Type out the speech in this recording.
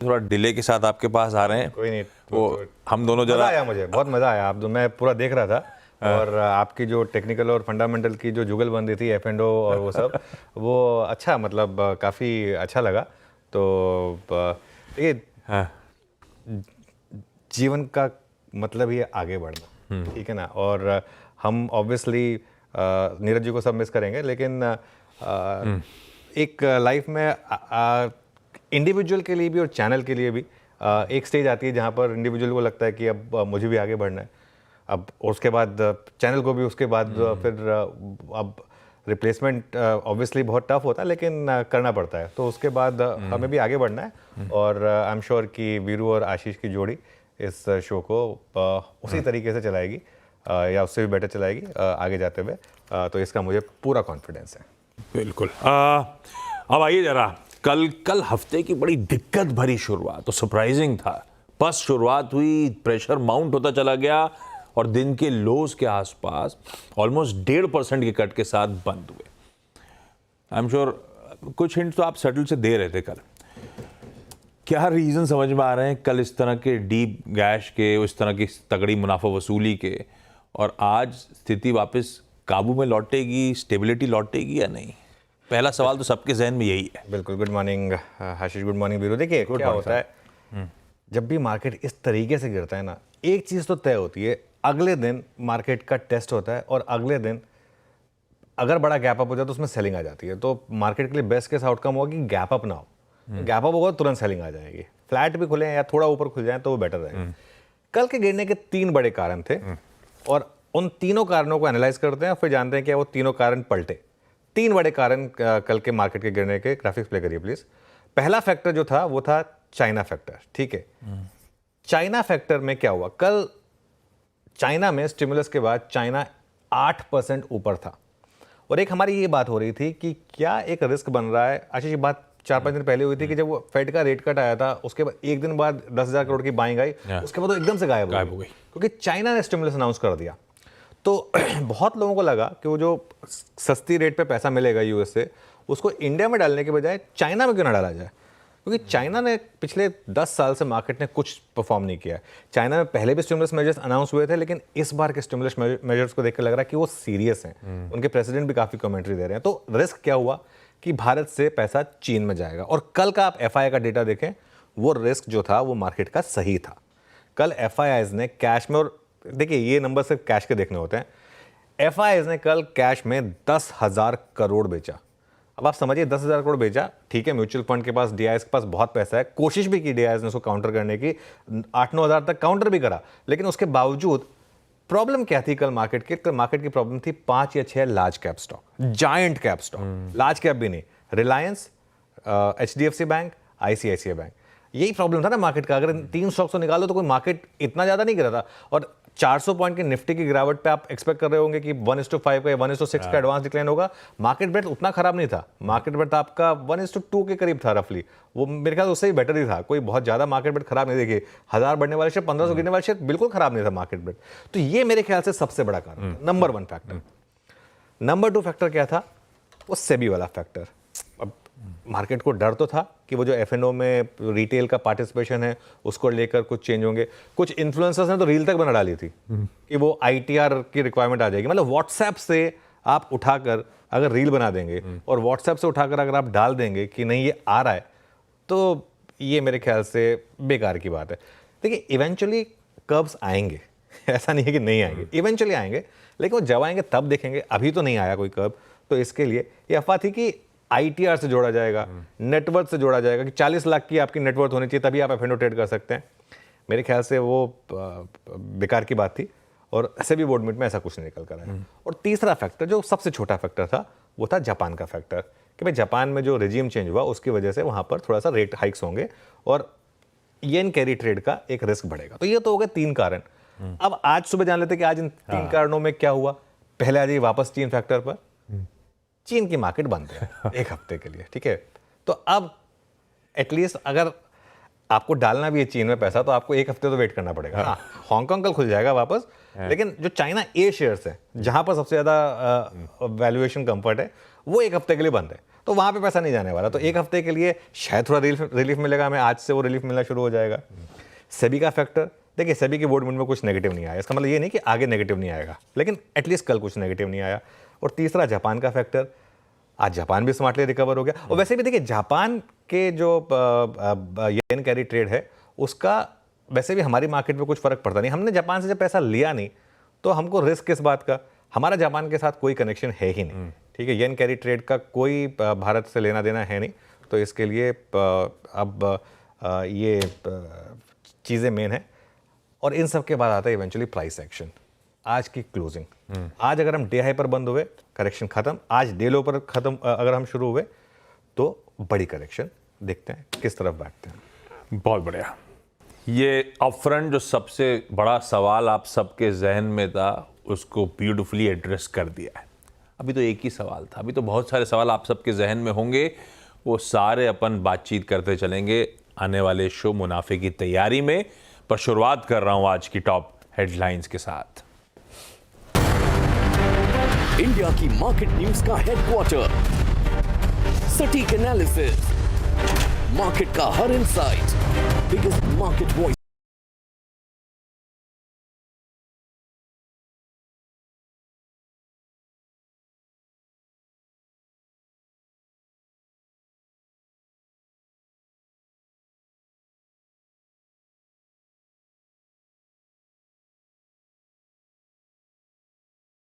थोड़ा डिले के साथ आपके पास आ रहे हैं। कोई नहीं, वो हम दोनों मज़ा जरा आया, मुझे बहुत मज़ा आया। आप मैं पूरा देख रहा था और आपकी जो टेक्निकल और फंडामेंटल की जो जुगलबंदी थी, F&O और वो सब, वो अच्छा, मतलब काफ़ी अच्छा लगा। तो ये हाँ, जीवन का मतलब ही आगे बढ़ना, ठीक है ना। और हम ऑब्वियसली नीरज जी को सब मिस करेंगे, लेकिन एक लाइफ में इंडिविजुअल के लिए भी और चैनल के लिए भी एक स्टेज आती है जहाँ पर इंडिविजुअल को लगता है कि अब मुझे भी आगे बढ़ना है। अब उसके बाद चैनल को भी उसके बाद फिर अब रिप्लेसमेंट ऑब्वियसली बहुत टफ होता है, लेकिन करना पड़ता है। तो उसके बाद हमें भी आगे बढ़ना है और आई एम श्योर कि वीरू और आशीष की जोड़ी इस शो को उसी तरीके से चलाएगी या उससे भी बेटर चलाएगी आगे जाते हुए। तो इसका मुझे पूरा कॉन्फिडेंस है। बिल्कुल। अब आइए जरा, कल हफ्ते की बड़ी दिक्कत भरी शुरुआत तो सरप्राइजिंग था। बस शुरुआत हुई, प्रेशर माउंट होता चला गया और दिन के लोज के आसपास ऑलमोस्ट 1.5% के कट के साथ बंद हुए। आई एम श्योर कुछ हिंट तो आप सटल से दे रहे थे कल। क्या रीजन समझ में आ रहे हैं कल इस तरह के डीप गैश के, इस तरह की तगड़ी मुनाफा वसूली के, और आज स्थिति वापस काबू में लौटेगी, स्टेबिलिटी लौटेगी या नहीं? पहला सवाल तो सबके जहन में यही है। बिल्कुल। गुड मॉर्निंग आशीष, गुड मॉर्निंग वीरू। देखिए क्या होता है, जब भी मार्केट इस तरीके से गिरता है ना, एक चीज़ तो तय होती है, अगले दिन मार्केट का टेस्ट होता है और अगले दिन अगर बड़ा गैप अप हो जाए तो उसमें सेलिंग आ जाती है। तो मार्केट के लिए बेस्ट केस आउटकम होगा कि गैप अप ना हो। गैप अप होगा तुरंत सेलिंग आ जाएगी, फ्लैट भी खुले या थोड़ा ऊपर खुल जाए तो वो बेटर रहेगा। कल के गिरने के 3 बड़े कारण थे और उन तीनों कारणों को एनालाइज करते हैं और फिर जानते हैं कि वो तीनों कारण पलटे। 3 बड़े कारण कल के मार्केट के गिरने के। ग्राफिक्स प्ले करिए प्लीज। पहला फैक्टर जो था वो था चाइना फैक्टर, ठीक है। चाइना फैक्टर में क्या हुआ, कल चाइना में स्टिमुलस के बाद चाइना 8% ऊपर था और एक हमारी ये बात हो रही थी कि क्या एक रिस्क बन रहा है। आशीष, ये बात 4-5 दिन पहले हुई थी कि जब वो फेड का रेट कट आया था, उसके बाद एक दिन बाद 10,000 करोड़ की बाइंग आई, उसके बाद वो एकदम से गायब हो गई क्योंकि चाइना ने स्टिमुलस अनाउंस कर दिया। तो बहुत लोगों को लगा कि वो जो सस्ती रेट पे पैसा मिलेगा यूएस से, उसको इंडिया में डालने के बजाय चाइना में क्यों ना डाला जाए, क्योंकि चाइना ने पिछले 10 साल से मार्केट ने कुछ परफॉर्म नहीं किया है। चाइना में पहले भी स्टिमुलस मेजर्स अनाउंस हुए थे, लेकिन इस बार के स्टिमुलस मेजर्स को देख कर लग रहा है कि वो सीरियस हैं। उनके प्रेसिडेंट भी काफ़ी कमेंट्री दे रहे हैं। तो रिस्क क्या हुआ कि भारत से पैसा चीन में जाएगा। और कल का आप एफआईआई का डेटा देखें, वो रिस्क जो था वो मार्केट का सही था। कल एफआईआईज ने कैश में, और देखिए ये नंबर सिर्फ कैश के देखने होते हैं, एफआईआईज ने कल कैश में 10,000 करोड़ बेचा। अब आप समझिए 10,000 करोड़ बेचा, ठीक है, म्यूचुअल फंड के पास, डीआईएस के पास बहुत पैसा है, कोशिश भी की डीआईएस ने उसको काउंटर करने की, 8-9 हज़ार तक काउंटर भी करा, लेकिन उसके बावजूद प्रॉब्लम क्या थी कल मार्केट की? कल मार्केट की प्रॉब्लम थी 5 या 6 large cap stock, giant cap stock, large cap भी नहीं, Reliance, HDFC bank, ICICI bank. यही प्रॉब्लम था ना मार्केट का। अगर 3 स्टॉक्स को निकालो तो कोई मार्केट इतना ज्यादा नहीं गिरा था। और 400 पॉइंट की निफ्टी की गिरावट पे आप एक्सपेक्ट कर रहे होंगे कि 1:5 का या 1:6 का एडवांस डिक्लाइन होगा। मार्केट ब्रेथ उतना खराब नहीं था, मार्केट ब्रेथ आपका 1:2 के करीब था रफली। वो मेरे ख्याल उससे ही बेटर ही था, कोई बहुत ज्यादा मार्केट ब्रेथ खराब नहीं। देखिए 1000 बढ़ने वाले शेयर, 1500 गिरने वाले शेयर, बिल्कुल खराब नहीं था मार्केट ब्रेथ। तो ये मेरे ख्याल से सबसे बड़ा कारण, नंबर 1 फैक्टर। नंबर 2 फैक्टर क्या था? वो सेबी वाला फैक्टर। अब मार्केट को डर तो था कि वो जो एफएनओ में रिटेल का पार्टिसिपेशन है उसको लेकर कुछ चेंज होंगे। कुछ इन्फ्लुएंसर्स ने तो रील तक बना डाली थी कि वो आईटीआर की रिक्वायरमेंट आ जाएगी। मतलब व्हाट्सएप से आप उठाकर अगर रील बना देंगे और व्हाट्सएप से उठाकर अगर आप डाल देंगे कि नहीं ये आ रहा है, तो ये मेरे ख्याल से बेकार की बात है। देखिए इवेंचुअली कर्व्स आएंगे, ऐसा नहीं है कि नहीं आएंगे, इवेंचुअली आएंगे, लेकिन वो जब आएंगे तब देखेंगे। अभी तो नहीं आया कोई कर्व, तो इसके लिए ये अफवाह थी कि आईटीआर से जोड़ा जाएगा, नेटवर्थ से जोड़ा जाएगा, कि 40 लाख की आपकी नेटवर्थ होनी चाहिए तभी आप एफएनओ ट्रेड कर सकते हैं। मेरे ख्याल से वो बेकार की बात थी और सेबी बोर्ड मीट में ऐसा कुछ नहीं निकल कर आया। और तीसरा फैक्टर जो सबसे छोटा फैक्टर था वो था जापान का फैक्टर, कि भाई जापान में जो रेजिम चेंज हुआ उसकी वजह से वहां पर थोड़ा सा रेट हाइक्स होंगे और येन कैरी ट्रेड का एक रिस्क बढ़ेगा। तो ये तो हो गए 3 कारण। अब आज सुबह जान लेते कि आज इन 3 कारणों में क्या हुआ। पहले आ जाइए वापस चीन फैक्टर पर। चीन की मार्केट बंद है 1 हफ्ते के लिए, ठीक है। तो अब एटलीस्ट अगर आपको डालना भी है चीन में पैसा तो आपको 1 हफ्ते तो वेट करना पड़ेगा। हाँ, हांगकांग कल खुल जाएगा वापस, लेकिन जो चाइना ए शेयर्स है जहां पर सबसे ज्यादा वैल्यूएशन कंफर्ट है वो 1 हफ्ते के लिए बंद है। तो वहाँ पे पैसा नहीं जाने वाला। तो एक हफ्ते के लिए शायद थोड़ा रिलीफ मिलेगा हमें, आज से वो रिलीफ मिलना शुरू हो जाएगा। सेबी का फैक्टर, देखिए सेबी के बोर्ड मीटिंग में कुछ नेगेटिव नहीं आया, इसका मतलब ये नहीं कि आगे नेगेटिव नहीं आएगा, लेकिन एटलीस्ट कल कुछ नेगेटिव नहीं आया। और तीसरा जापान का फैक्टर, आज जापान भी स्मार्टली रिकवर हो गया। और वैसे भी देखिए जापान के जो येन कैरी ट्रेड है उसका वैसे भी हमारी मार्केट में कुछ फर्क पड़ता नहीं। हमने जापान से जब पैसा लिया नहीं तो हमको रिस्क किस बात का, हमारा जापान के साथ कोई कनेक्शन है ही नहीं, ठीक है। येन कैरी ट्रेड का कोई भारत से लेना देना है नहीं, तो इसके लिए अब ये चीज़ें मेन है। और इन सब के बाद आता है इवेंचुअली प्राइस एक्शन। आज की क्लोजिंग, आज अगर हम डे हाई पर बंद हुए, करेक्शन खत्म। आज डे लो पर खत्म अगर हम शुरू हुए तो बड़ी करेक्शन, देखते हैं किस तरफ बैठते हैं। बहुत बढ़िया। ये अपफ्रंट जो सबसे बड़ा सवाल आप सबके जहन में था उसको ब्यूटीफुली एड्रेस कर दिया है। अभी तो एक ही सवाल था, अभी तो बहुत सारे सवाल आप सबके जहन में होंगे, वो सारे अपन बातचीत करते चलेंगे आने वाले शो मुनाफे की तैयारी में। पर शुरुआत कर रहा हूं आज की टॉप हेडलाइंस के साथ। इंडिया की मार्केट न्यूज का हेडक्वार्टर, सटीक एनालिसिस, मार्केट का हर इंसाइट, बिगेस्ट मार्केट वॉइस